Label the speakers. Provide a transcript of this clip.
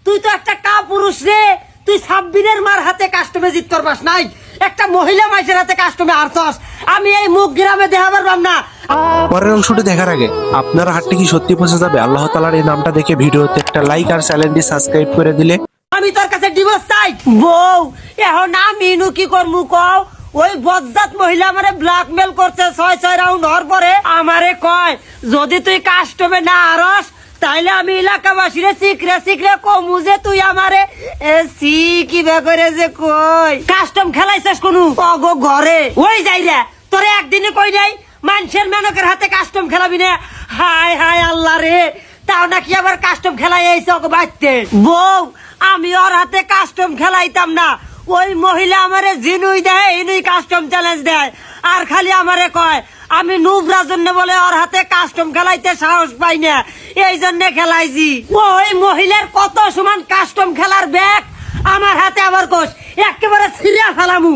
Speaker 1: তুই তো একটা কা পুরুষ রে, তুই সাব্বিরের মার হাতে কাস্টমে জিত করবাস নাই, একটা মহিলা মাইসের হাতে কাস্টমে আরছস। আমি এই মুখ গ্রামে দেখা পারবাম না।
Speaker 2: পরের অংশটি দেখার আগে আপনার হাতটি কি সত্যি পৌঁছে যাবে আল্লাহ তাআলার এই নামটা দেখে ভিডিওতে একটা লাইক আর চ্যানেলটি সাবস্ক্রাইব করে দিলে?
Speaker 1: আমি তোর কাছে ডিভোর্স চাই। বউ এখন আমি নু কি করমু কও? ওই বজ্জাত মহিলা আমারে ব্ল্যাকমেল করছে 6 রাউন্ড হওয়ার পরে আমারে কয় যদি তুই কাস্টমে না আরস তাইলে আমি এলাকাবাসীরে সিকরে কমু যে তুই আমারে সি কি করে যে কই কাস্টম খেলাইছিস কোন অগো ঘরে ওই যাই রে তোরে একদিনে কই নাই মানুষের মেনকের হাতে কাস্টম খেলাবি না। হায় হায় আল্লাহ রে, তাও নাকি আবার কাস্টম খেলাই আইছে ওকে বাঁচতে। বউ আমি ওর হাতে কাস্টম খেলাইতাম না, ওই মহিলা আমারে জিনুই দেয় ইনুই কাস্টম চ্যালেঞ্জ দেয় আর খালি আমারে কয় আমি নুবরার জন্য বলে ওর হাতে কাস্টম খেলাইতে সাহস পাই না, এই জন্য খেলাইছি। ওই মহিলার কত সমান কাস্টম খেলার ব্যাগ আমার হাতে আবার কোষ একেবারে ছিঁড়া ফেলামু।